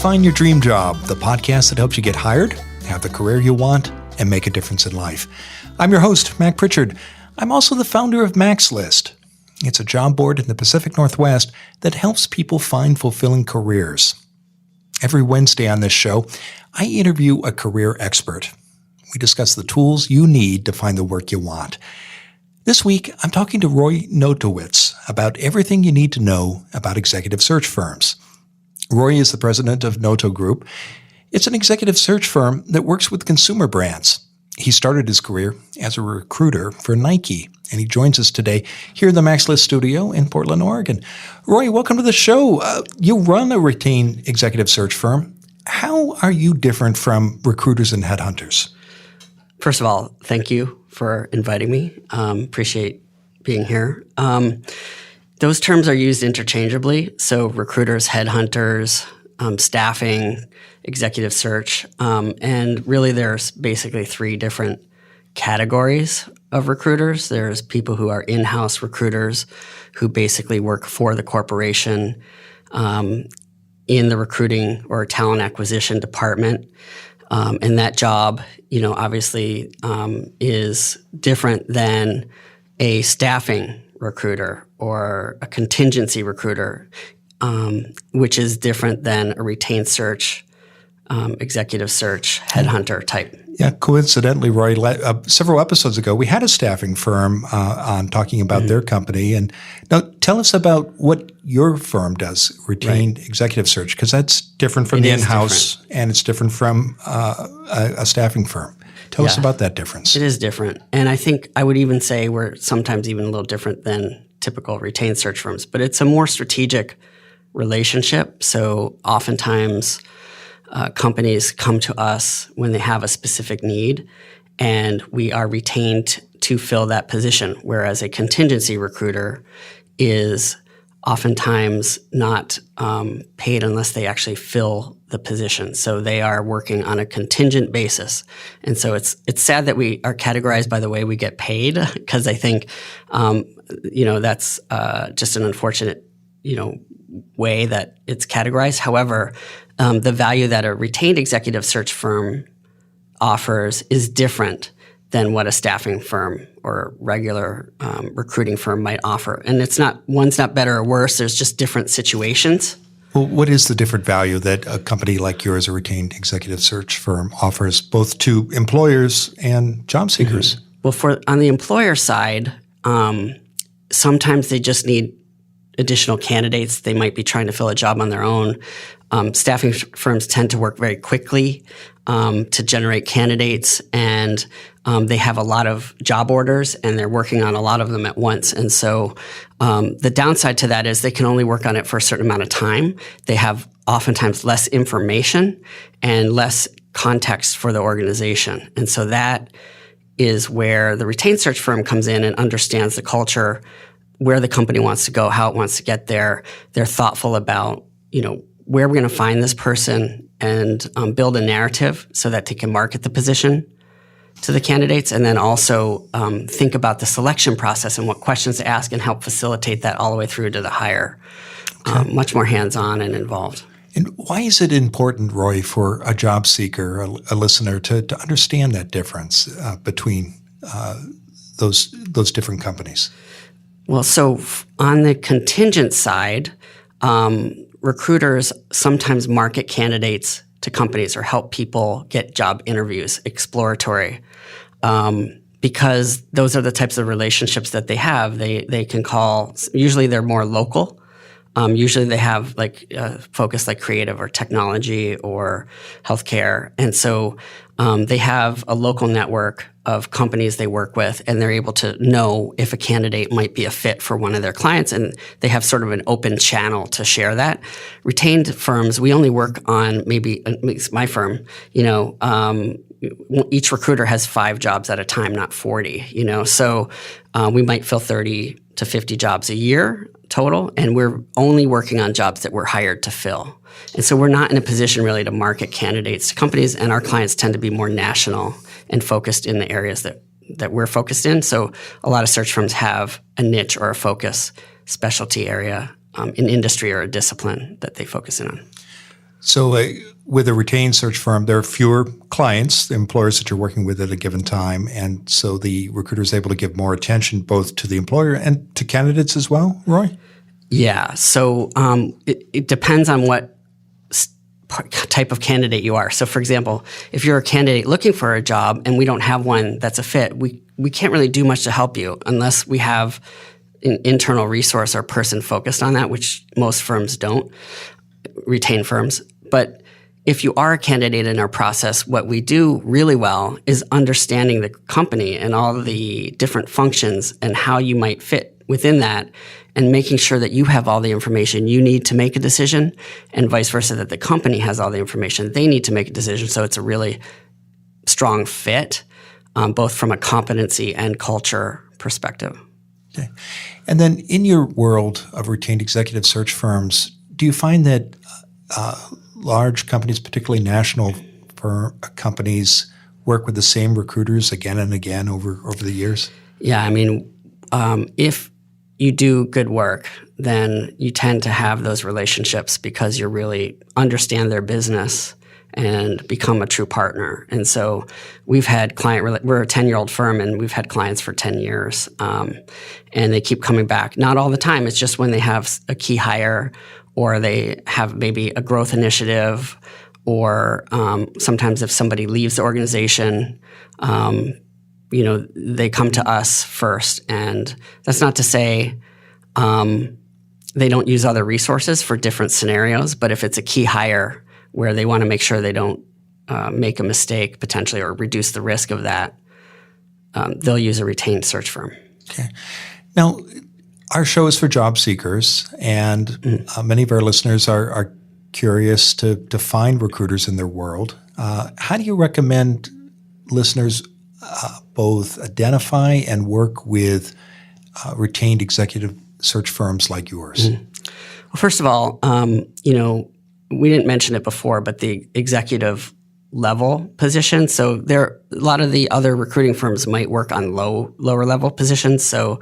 Find Your Dream Job, the podcast that helps you get hired, have the career you want, and make a difference in life. I'm your host, Mac Pritchard. I'm also the founder of Mac's List. It's a job board in the Pacific Northwest that helps people find fulfilling careers. Every Wednesday on this show, I interview a career expert. We discuss the tools you need to find the work you want. This week, I'm talking to Roy Notowitz about everything you need to know about executive search firms. Roy is the president of Noto Group. It's an executive search firm that works with consumer brands. He started his career as a recruiter for Nike, and he joins us today here in the Mac's List studio in Portland, Oregon. Roy, welcome to the show. You run a retained executive search firm. How are you different from recruiters and headhunters? First of all, thank you for inviting me. Appreciate being here. Those terms are used interchangeably. So recruiters, headhunters, staffing, executive search. And really there's basically three different categories of recruiters. There's people who are in-house recruiters who basically work for the corporation in the recruiting or talent acquisition department. And that job, obviously is different than a staffing recruiter or a contingency recruiter, which is different than a retained search, executive search, headhunter type. Yeah, coincidentally, Roy, several episodes ago, we had a staffing firm on talking about their company. And now tell us about what your firm does, retained executive search, because that's different from the in-house and it's different from a staffing firm. Tell us about that difference. It is different. And I think I would even say we're sometimes even a little different than typical retained search firms, but it's a more strategic relationship. So oftentimes companies come to us when they have a specific need, and we are retained to fill that position, whereas a contingency recruiter is oftentimes not paid unless they actually fill the position. So they are working on a contingent basis. And so it's sad that we are categorized by the way we get paid, because I think, that's just an unfortunate, way that it's categorized. However, the value that a retained executive search firm offers is different than what a staffing firm or regular recruiting firm might offer. And one's not better or worse. There's just different situations. Well, what is the different value that a company like yours, a retained executive search firm, offers both to employers and job seekers? Mm-hmm. Well, on the employer side, sometimes they just need additional candidates. They might be trying to fill a job on their own. Staffing firms tend to work very quickly to generate candidates, and they have a lot of job orders, and they're working on a lot of them at once. And so the downside to that is they can only work on it for a certain amount of time. They have oftentimes less information and less context for the organization. And so that is where the retained search firm comes in and understands the culture, where the company wants to go, how it wants to get there. They're thoughtful about, where we're going to find this person and build a narrative so that they can market the position to the candidates, and then also think about the selection process and what questions to ask and help facilitate that all the way through to the hire. Okay. Much more hands-on and involved. And why is it important, Roy, for a job seeker, a listener, to understand that difference between those different companies? Well, so on the contingent side, recruiters sometimes market candidates to companies or help people get job interviews, exploratory, because those are the types of relationships that they have. They can call, usually they're more local. Usually they have focus like creative or technology or healthcare. And so they have a local network of companies they work with, and they're able to know if a candidate might be a fit for one of their clients, and they have sort of an open channel to share that. Retained firms, we only work on maybe, at least my firm, each recruiter has 5 jobs at a time, not 40, so we might fill 30 to 50 jobs a year total, and we're only working on jobs that we're hired to fill. And so we're not in a position really to market candidates to companies, and our clients tend to be more national and focused in the areas that we're focused in. So a lot of search firms have a niche or a focus specialty area, an industry or a discipline that they focus in on. So with a retained search firm, there are fewer clients, the employers that you're working with at a given time. And so the recruiter is able to give more attention both to the employer and to candidates as well, Roy? Yeah. So it depends on what type of candidate you are. So for example, if you're a candidate looking for a job and we don't have one that's a fit, we can't really do much to help you unless we have an internal resource or person focused on that, which most firms don't, retain firms. But if you are a candidate in our process, what we do really well is understanding the company and all of the different functions and how you might fit within that, and making sure that you have all the information you need to make a decision, and vice versa, that the company has all the information they need to make a decision. So it's a really strong fit, both from a competency and culture perspective. Okay. And then in your world of retained executive search firms, do you find that large companies, particularly national companies, work with the same recruiters again and again over the years? Yeah, I mean, if you do good work, then you tend to have those relationships because you really understand their business and become a true partner. And so we've had we're a 10-year-old firm and we've had clients for 10 years. And they keep coming back. Not all the time. It's just when they have a key hire or they have maybe a growth initiative, or sometimes if somebody leaves the organization, they come to us first. And that's not to say they don't use other resources for different scenarios, but if it's a key hire where they want to make sure they don't make a mistake potentially or reduce the risk of that, they'll use a retained search firm. Okay. Now, our show is for job seekers, and many of our listeners are curious to find recruiters in their world. How do you recommend listeners both identify and work with retained executive search firms like yours? Well, first of all, we didn't mention it before, but the executive level position. So a lot of the other recruiting firms might work on lower level positions. So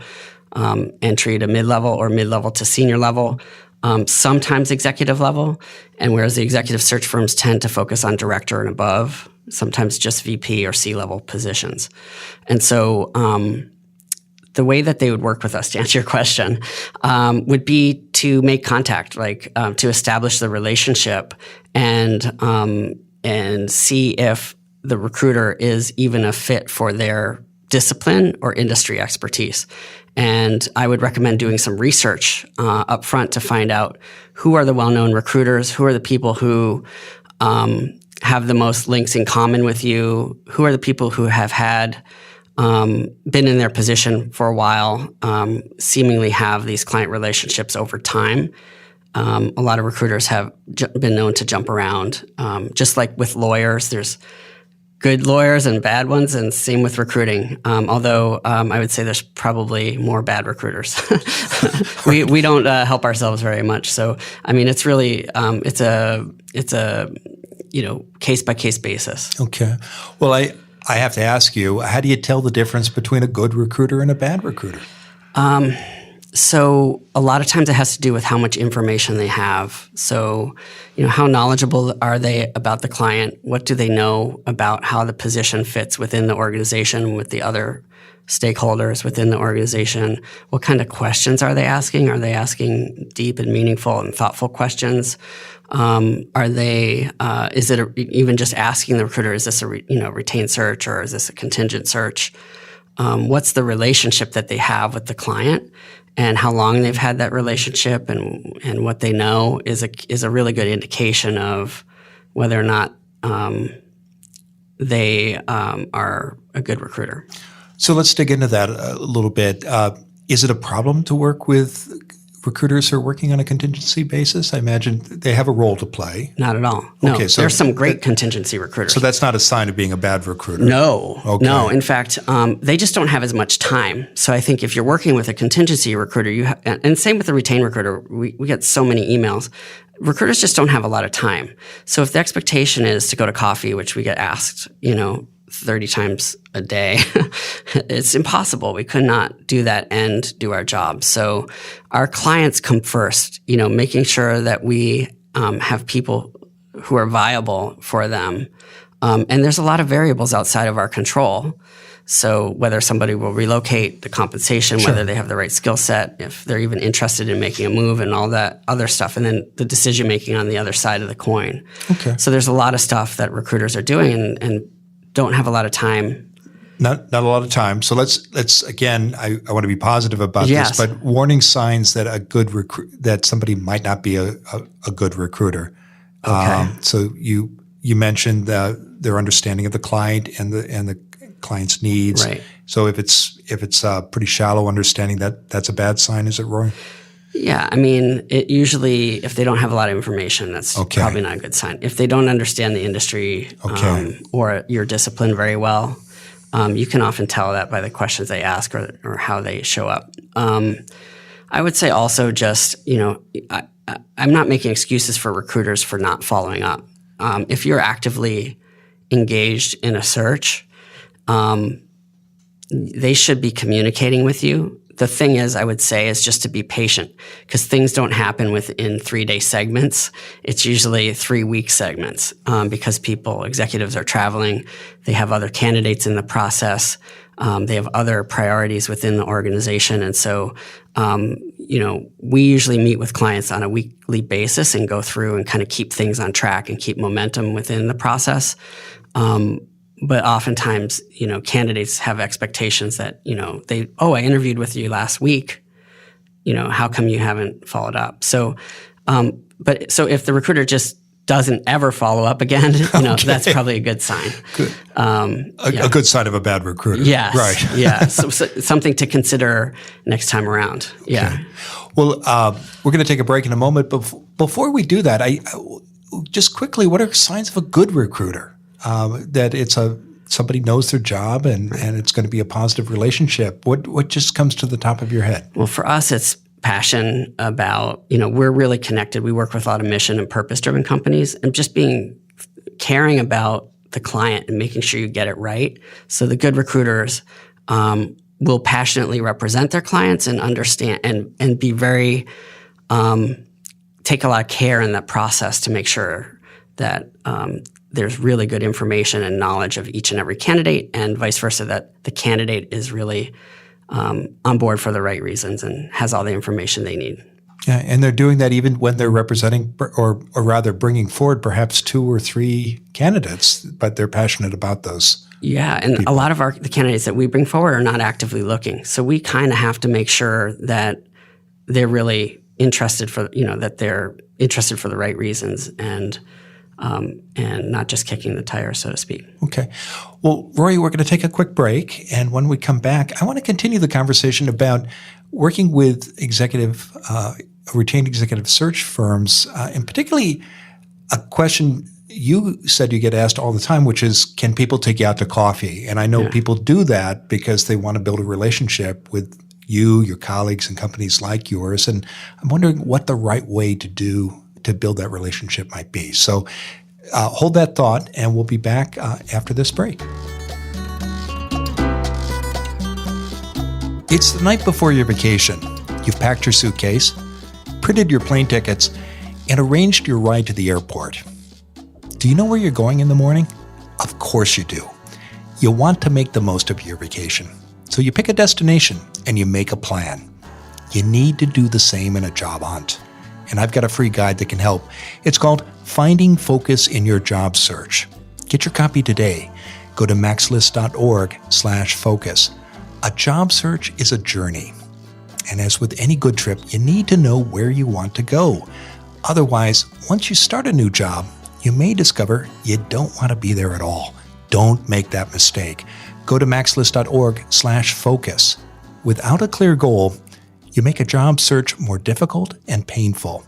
entry to mid-level or mid-level to senior level, sometimes executive level. And whereas the executive search firms tend to focus on director and above, sometimes just VP or C-level positions. And so the way that they would work with us, to answer your question, would be to make contact, to establish the relationship and see if the recruiter is even a fit for their discipline or industry expertise. And I would recommend doing some research up front to find out who are the well-known recruiters, who are the people who have the most links in common with you, who are the people who have had been in their position for a while, seemingly have these client relationships over time. A lot of recruiters have been known to jump around. Just like with lawyers, there's good lawyers and bad ones, and same with recruiting. Although I would say there's probably more bad recruiters. we don't help ourselves very much. So I mean, it's really it's a case by case basis. Okay. Well, I have to ask you, how do you tell the difference between a good recruiter and a bad recruiter? So a lot of times it has to do with how much information they have. So, how knowledgeable are they about the client? What do they know about how the position fits within the organization with the other stakeholders within the organization? What kind of questions are they asking? Are they asking deep and meaningful and thoughtful questions? Are they? Is it even just asking the recruiter? Is this a retained search or is this a contingent search? What's the relationship that they have with the client, and how long they've had that relationship, and what they know is a really good indication of whether or not they are a good recruiter. So let's dig into that a little bit. Is it a problem to work with recruiters who are working on a contingency basis? I imagine they have a role to play. Not at all. No, okay, so there's some great contingency recruiters. So that's not a sign of being a bad recruiter? No. Okay. No. In fact, they just don't have as much time. So I think if you're working with a contingency recruiter, and same with the retained recruiter, we get so many emails. Recruiters just don't have a lot of time. So if the expectation is to go to coffee, which we get asked, 30 times a day, it's impossible. We could not do that and do our job. So our clients come first, making sure that we have people who are viable for them. And there's a lot of variables outside of our control. So whether somebody will relocate, the compensation, whether they have the right skill set, if they're even interested in making a move and all that other stuff, and then the decision making on the other side of the coin. Okay. So there's a lot of stuff that recruiters are doing and don't have a lot of time. Not a lot of time. So let's again, I want to be positive about this, but warning signs that that somebody might not be a good recruiter. Okay. So you mentioned their understanding of the client and the client's needs. Right. So if it's a pretty shallow understanding, that's a bad sign, is it, Roy? Yeah, I mean, it usually, if they don't have a lot of information, that's probably not a good sign. If they don't understand the industry or your discipline very well, you can often tell that by the questions they ask or how they show up. I would say also just, I'm not making excuses for recruiters for not following up. If you're actively engaged in a search, they should be communicating with you. The thing is, I would say, is just to be patient because things don't happen within 3-day segments. It's usually 3-week segments because executives are traveling. They have other candidates in the process. They have other priorities within the organization. And so, we usually meet with clients on a weekly basis and go through and kind of keep things on track and keep momentum within the process. But oftentimes, candidates have expectations that, I interviewed with you last week. How come you haven't followed up? So, so if the recruiter just doesn't ever follow up again, that's probably a good sign. Good. A good sign of a bad recruiter. Yes. Right. Yeah. So something to consider next time around. Yeah. Okay. Well, we're going to take a break in a moment, but before we do that, I just quickly, what are signs of a good recruiter? That somebody knows their job and it's going to be a positive relationship. What just comes to the top of your head? Well, for us, it's passion about, we're really connected. We work with a lot of mission and purpose-driven companies and just caring about the client and making sure you get it right. So the good recruiters will passionately represent their clients and understand and be very, take a lot of care in that process to make sure that there's really good information and knowledge of each and every candidate and vice versa, that the candidate is really on board for the right reasons and has all the information they need. Yeah, and they're doing that even when they're representing or rather bringing forward perhaps 2 or 3 candidates, but they're passionate about those. Yeah, and people. A lot of the candidates that we bring forward are not actively looking. So we kind of have to make sure that they're really interested that they're interested for the right reasons and not just kicking the tire, so to speak. Okay. Well, Roy, we're going to take a quick break. And when we come back, I want to continue the conversation about working with retained executive search firms, and particularly a question you said you get asked all the time, which is, can people take you out to coffee? And I know people do that because they want to build a relationship with you, your colleagues, and companies like yours. And I'm wondering what the right way to build that relationship might be. So hold that thought, and we'll be back after this break. It's the night before your vacation. You've packed your suitcase, printed your plane tickets, and arranged your ride to the airport. Do you know where you're going in the morning? Of course you do. You want to make the most of your vacation. So you pick a destination and you make a plan. You need to do the same in a job hunt. And I've got a free guide that can help. It's called Finding Focus in Your Job Search. Get your copy today. Go to maxlist.org/focus. A job search is a journey. And as with any good trip, you need to know where you want to go. Otherwise, once you start a new job, you may discover you don't want to be there at all. Don't make that mistake. Go to maxlist.org/focus. Without a clear goal, you make a job search more difficult and painful.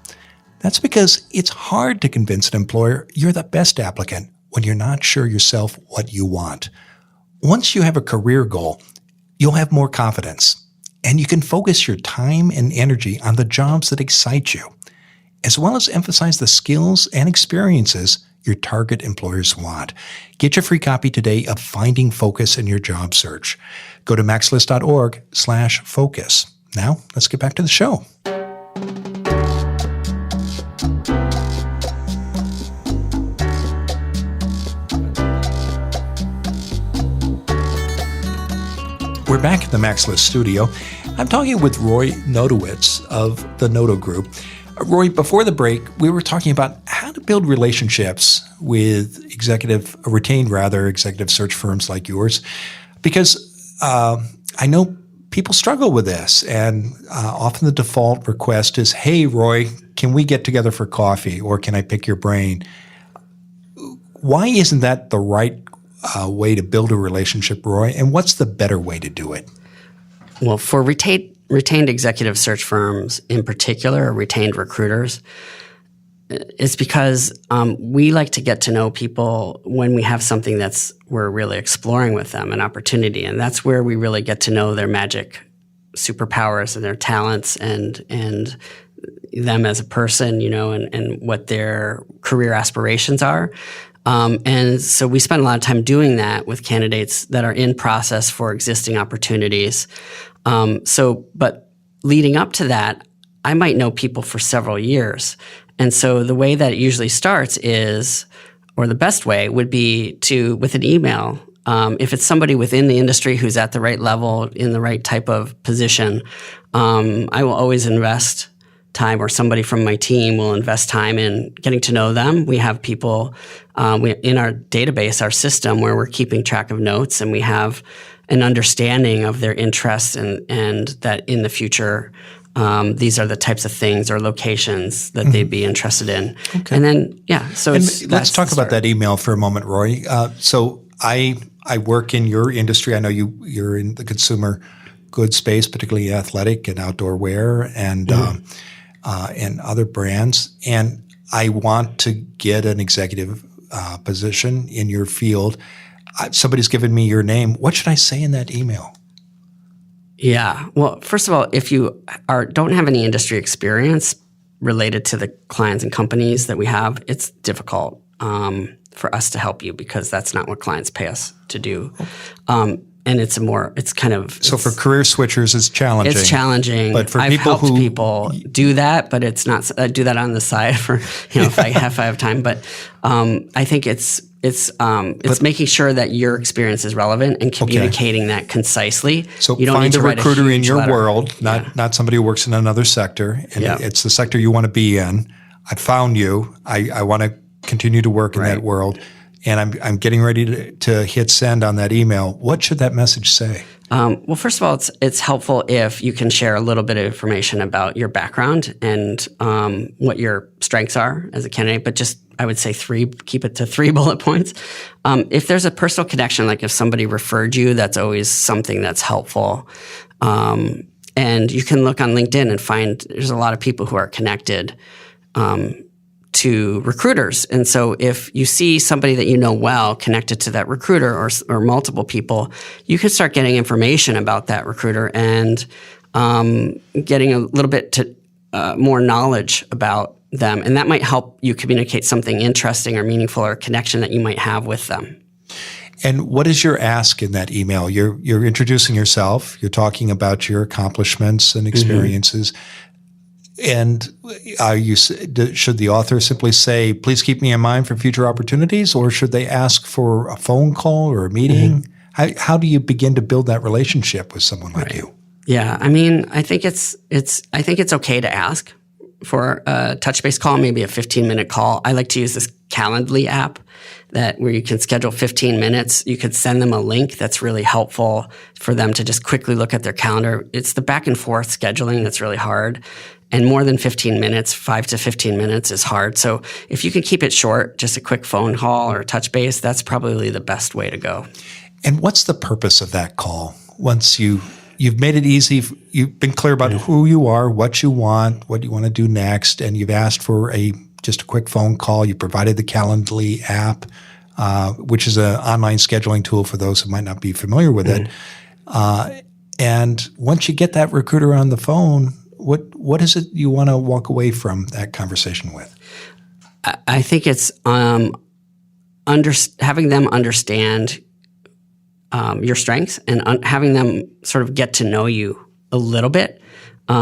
That's because it's hard to convince an employer you're the best applicant when you're not sure yourself what you want. Once you have a career goal, you'll have more confidence, and you can focus your time and energy on the jobs that excite you, as well as emphasize the skills and experiences your target employers want. Get your free copy today of Finding Focus in Your Job Search. Go to maxlist.org/focus. Now, let's get back to the show. We're back in the Max List studio. I'm talking with Roy Notowitz of the Noto Group. Roy, before the break, we were talking about how to build relationships with executive search firms like yours, because I know people struggle with this, and often the default request is, hey, Roy, can we get together for coffee, or can I pick your brain? Why isn't that the right way to build a relationship, Roy, and what's the better way to do it? Well, for retained executive search firms in particular, or retained recruiters, it's because we like to get to know people when we have something we're really exploring with them, an opportunity, and that's where we really get to know their magic superpowers and their talents and them as a person, and what their career aspirations are. And so we spend a lot of time doing that with candidates that are in process for existing opportunities. But leading up to that, I might know people for several years. And so the way that it usually starts or the best way would be with an email. If it's somebody within the industry who's at the right level, in the right type of position, I will always invest time, or somebody from my team will invest time in getting to know them. We have people in our database, our system, where we're keeping track of notes, and we have an understanding of their interests and that in the future, these are the types of things or locations that they'd be interested in. Okay. And then, let's talk about that email for a moment, Roy. So I work in your industry. I know you're in the consumer goods space, particularly athletic and outdoor wear and other brands. And I want to get an executive position in your field. Somebody's given me your name. What should I say in that email? Yeah. Well, first of all, if you don't have any industry experience related to the clients and companies that we have, it's difficult for us to help you, because that's not what clients pay us to do. And it's so for career switchers, it's challenging. It's challenging. But for I've helped people do that, but it's not. I do that on the side for if I have time. But I think it's making sure that your experience is relevant and communicating that concisely. So you don't find a recruiter in your world, not somebody who works in another sector, and it's the sector you want to be in. I found you. I want to continue to work in that world. And I'm getting ready to hit send on that email. What should that message say? Well, first of all, it's helpful if you can share a little bit of information about your background and what your strengths are as a candidate. But I would say keep it to 3 bullet points. If there's a personal connection, like if somebody referred you, that's always something that's helpful. And you can look on LinkedIn and find there's a lot of people who are connected to recruiters. And so if you see somebody that you know well connected to that recruiter or multiple people, you can start getting information about that recruiter and getting a little bit more knowledge about them. And that might help you communicate something interesting or meaningful or a connection that you might have with them. And what is your ask in that email? You're introducing yourself. You're talking about your accomplishments and experiences. And should the author simply say, please keep me in mind for future opportunities, or should they ask for a phone call or a meeting? How do you begin to build that relationship with someone like you? Yeah, I mean, I think it's okay to ask for a touch base call, maybe a 15-minute call. I like to use this Calendly app where you can schedule 15 minutes. You could send them a link that's really helpful for them to just quickly look at their calendar. It's the back and forth scheduling that's really hard. And more than 15 minutes, 5 to 15 minutes is hard. So if you can keep it short, just a quick phone call or touch base, that's probably the best way to go. And what's the purpose of that call? Once you've made it easy, you've been clear about who you are, what you want to do next, and you've asked for just a quick phone call. You provided the Calendly app, which is an online scheduling tool for those who might not be familiar with it. And once you get that recruiter on the phone, what is it you want to walk away from that conversation with? I think it's having them understand your strengths and having them sort of get to know you a little bit.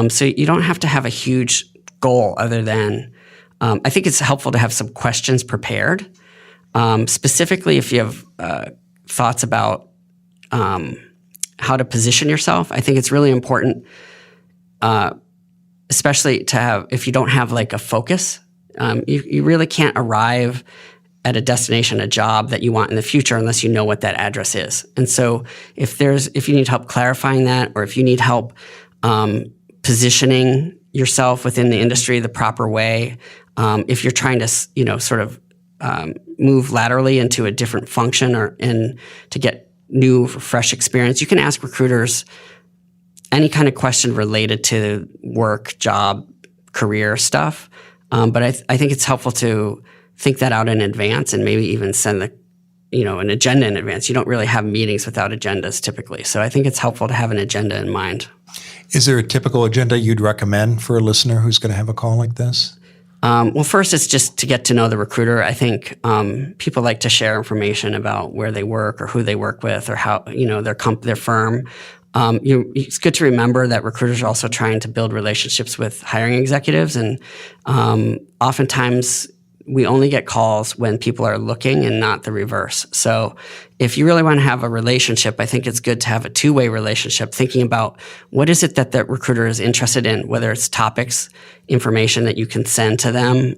So you don't have to have a huge goal other than I think it's helpful to have some questions prepared, specifically if you have thoughts about how to position yourself. I think it's really important, especially to have, if you don't have like a focus, you really can't arrive at a destination, a job that you want in the future unless you know what that address is. And so if you need help clarifying that, or if you need help positioning yourself within the industry the proper way, if you're trying to, sort of move laterally into a different function and to get new, fresh experience, you can ask recruiters any kind of question related to work, job, career stuff. But I think it's helpful to think that out in advance and maybe even send an agenda in advance. You don't really have meetings without agendas typically. So I think it's helpful to have an agenda in mind. Is there a typical agenda you'd recommend for a listener who's going to have a call like this? Well, first, it's just to get to know the recruiter. I think people like to share information about where they work or who they work with or how, their firm. It's good to remember that recruiters are also trying to build relationships with hiring executives. And oftentimes, we only get calls when people are looking and not the reverse. So if you really want to have a relationship, I think it's good to have a two-way relationship, thinking about what is it that the recruiter is interested in, whether it's topics, information that you can send to them,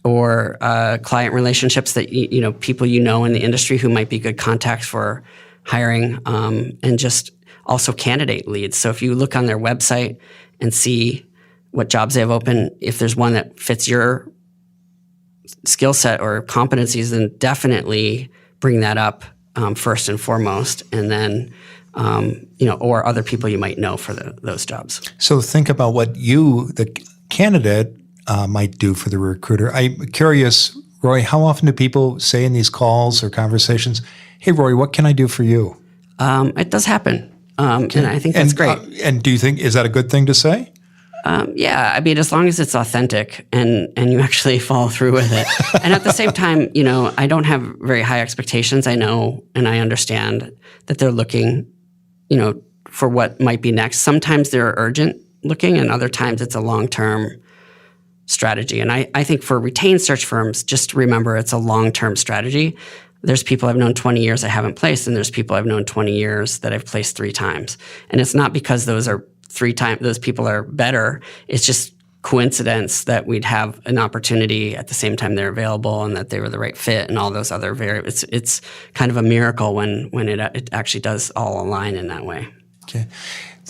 or client relationships that, people in the industry who might be good contacts for hiring, and just also candidate leads. So if you look on their website and see what jobs they have open, if there's one that fits your skill set or competencies, then definitely bring that up first and foremost, and then or other people you might know for those jobs. So think about what you, the candidate, might do for the recruiter. I'm curious, Roy, how often do people say in these calls or conversations, "Hey, Roy, what can I do for you?" It does happen, and I think that's great. And do you think, is that a good thing to say? Yeah, I mean, as long as it's authentic and you actually follow through with it. And at the same time, I don't have very high expectations. I know and I understand that they're looking, for what might be next. Sometimes they're urgent looking, and other times it's a long-term strategy. And I think for retained search firms, just remember it's a long-term strategy. There's people I've known 20 years I haven't placed, and there's people I've known 20 years that I've placed 3 times. And it's not because those people are better. It's just coincidence that we'd have an opportunity at the same time they're available and that they were the right fit and all those other variables. It's kind of a miracle when it actually does all align in that way. Okay.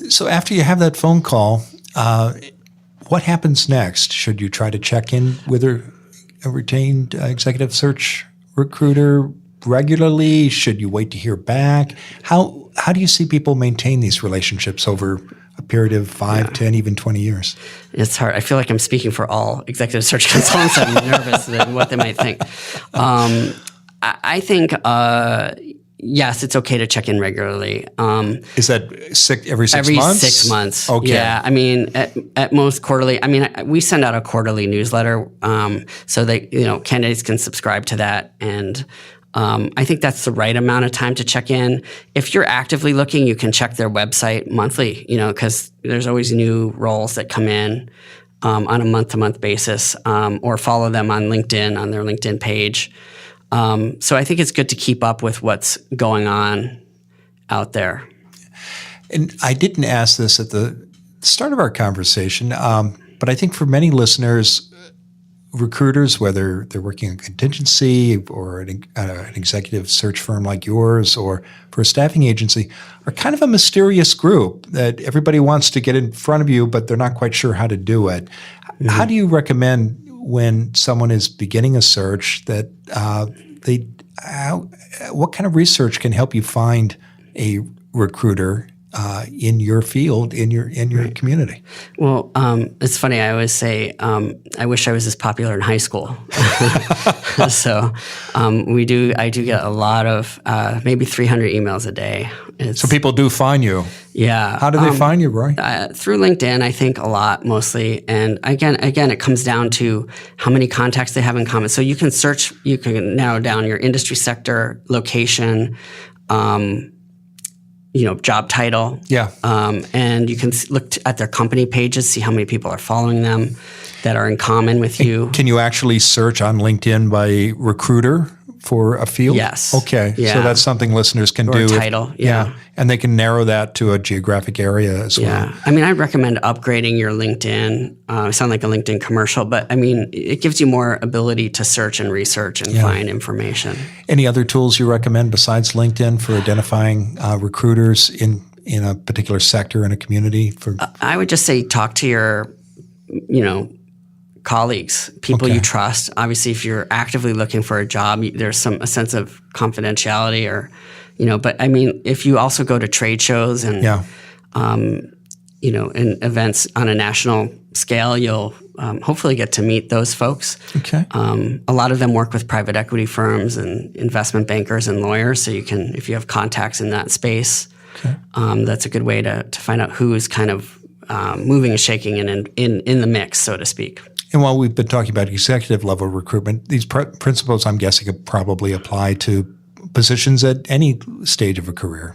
So after you have that phone call, what happens next? Should you try to check in with a retained executive search recruiter regularly? Should you wait to hear back? How do you see people maintain these relationships over a period of 5, 10, even 20 years? It's hard. I feel like I'm speaking for all executive search consultants. I'm nervous at what they might think. I think, yes, it's okay to check in regularly. Is that every 6 months? Every 6 months. Okay. Yeah. I mean, at most quarterly. I mean, we send out a quarterly newsletter, so that, candidates can subscribe to that. And I think that's the right amount of time to check in. If you're actively looking, you can check their website monthly, because there's always new roles that come in on a month-to-month basis, or follow them on LinkedIn, on their LinkedIn page. So I think it's good to keep up with what's going on out there. And I didn't ask this at the start of our conversation, but I think for many listeners, recruiters, whether they're working in contingency or an executive search firm like yours or for a staffing agency, are kind of a mysterious group that everybody wants to get in front of you, but they're not quite sure how to do it. Mm-hmm. How do you recommend when someone is beginning a search that what kind of research can help you find a recruiter in your field, in your right. community? Well, it's funny. I always say, I wish I was as popular in high school. So I do get a lot of maybe 300 emails a day. So people do find you. Yeah. How do they find you, Roy? Through LinkedIn, I think a lot mostly. And again, it comes down to how many contacts they have in common. So you can narrow down your industry sector, location, job title. Yeah. And you can look at their company pages, see how many people are following them that are in common with you. Can you actually search on LinkedIn by recruiter for a field? Yes. Okay. Yeah. So that's something listeners can Or do. a title. Yeah. And they can narrow that to a geographic area as well. Yeah. I mean, I'd recommend upgrading your LinkedIn. I sound like a LinkedIn commercial, but I mean, it gives you more ability to search and research and find information. Any other tools you recommend besides LinkedIn for identifying recruiters in a particular sector in a community? I would just say talk to your, colleagues, people you trust. Obviously, if you're actively looking for a job, there's a sense of confidentiality but I mean, if you also go to trade shows and, and events on a national scale, you'll hopefully get to meet those folks. Okay. A lot of them work with private equity firms and investment bankers and lawyers. So you can, if you have contacts in that space, that's a good way to find out who is kind of moving and shaking and in the mix, so to speak. And while we've been talking about executive level recruitment, these principles, I'm guessing, probably apply to positions at any stage of a career,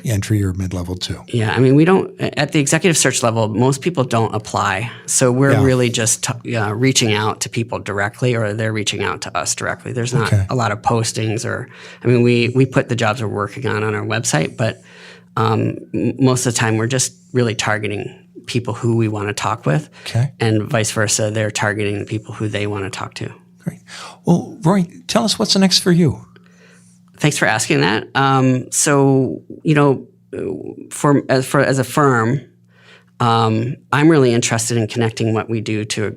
entry or mid-level too. Yeah, I mean, we don't, at the executive search level, most people don't apply. So we're really just reaching out to people directly, or they're reaching out to us directly. There's not a lot of postings we put the jobs we're working on our website, but most of the time we're just really targeting people who we want to talk with, and vice versa. They're targeting the people who they want to talk to. Great. Well, Roy, tell us what's next for you. Thanks for asking that. As a firm, I'm really interested in connecting what we do to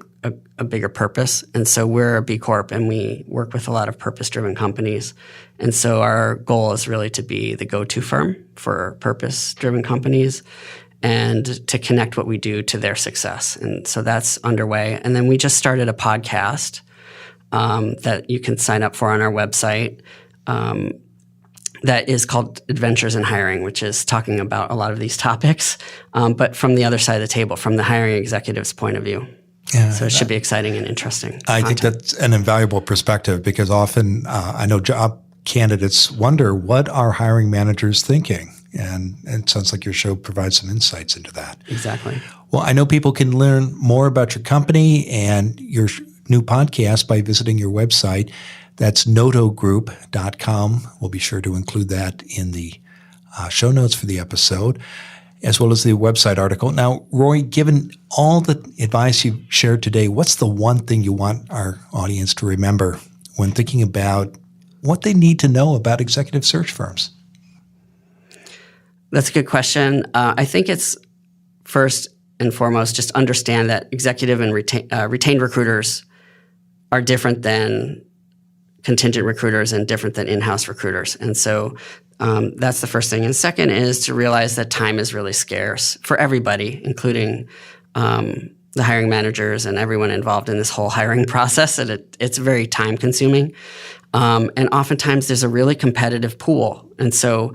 a bigger purpose. And so we're a B Corp, and we work with a lot of purpose-driven companies. And so our goal is really to be the go-to firm for purpose-driven companies, and to connect what we do to their success. And so that's underway. And then we just started a podcast that you can sign up for on our website that is called Adventures in Hiring, which is talking about a lot of these topics, but from the other side of the table, from the hiring executive's point of view. Yeah, so it should be exciting and interesting. I think that's an invaluable perspective, because often I know job candidates wonder, what are hiring managers thinking? And it sounds like your show provides some insights into that. Exactly. Well, I know people can learn more about your company and your new podcast by visiting your website. That's notogroup.com. We'll be sure to include that in the show notes for the episode, as well as the website article. Now, Roy, given all the advice you shared today, what's the one thing you want our audience to remember when thinking about what they need to know about executive search firms? That's a good question. I think it's first and foremost, just understand that executive and retained recruiters are different than contingent recruiters and different than in-house recruiters. And so that's the first thing. And second is to realize that time is really scarce for everybody, including the hiring managers and everyone involved in this whole hiring process. And it's very time consuming. And oftentimes there's a really competitive pool. And so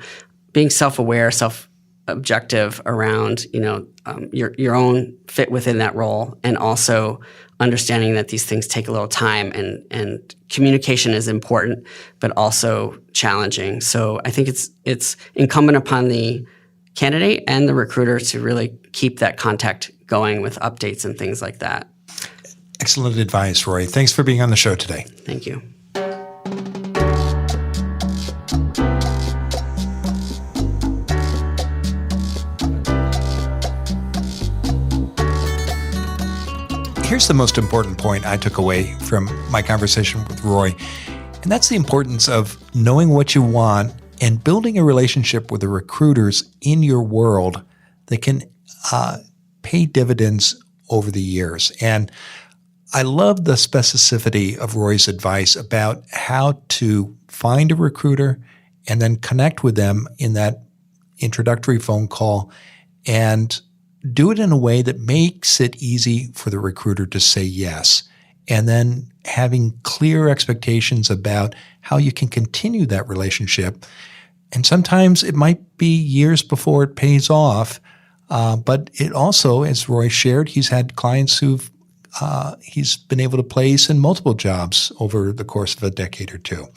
being self-aware, self-objective around, your own fit within that role, and also understanding that these things take a little time, and communication is important, but also challenging. So I think it's incumbent upon the candidate and the recruiter to really keep that contact going with updates and things like that. Excellent advice, Roy. Thanks for being on the show today. Thank you. Here's the most important point I took away from my conversation with Roy, and that's the importance of knowing what you want and building a relationship with the recruiters in your world that can pay dividends over the years. And I love the specificity of Roy's advice about how to find a recruiter and then connect with them in that introductory phone call, and do it in a way that makes it easy for the recruiter to say yes, and then having clear expectations about how you can continue that relationship. And sometimes it might be years before it pays off, but it also, as Roy shared, he's had clients who've he's been able to place in multiple jobs over the course of a decade or two.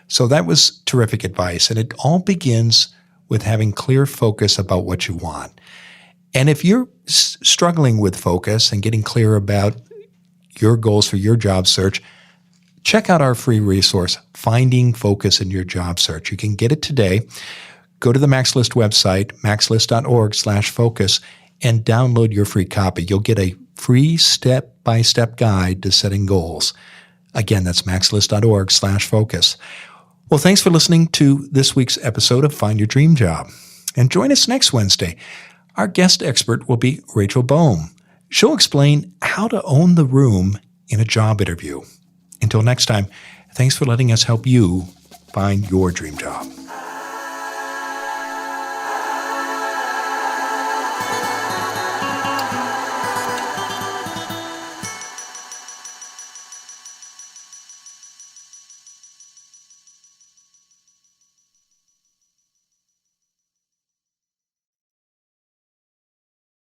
So that was terrific advice, and it all begins with having clear focus about what you want. And if you're struggling with focus and getting clear about your goals for your job search, check out our free resource, Finding Focus in Your Job Search. You can get it today. Go to the MaxList website, maxlist.org/focus, and download your free copy. You'll get a free step-by-step guide to setting goals. Again, that's maxlist.org/focus. Well, thanks for listening to this week's episode of Find Your Dream Job. And join us next Wednesday. Our guest expert will be Rachel Boehm. She'll explain how to own the room in a job interview. Until next time, thanks for letting us help you find your dream job.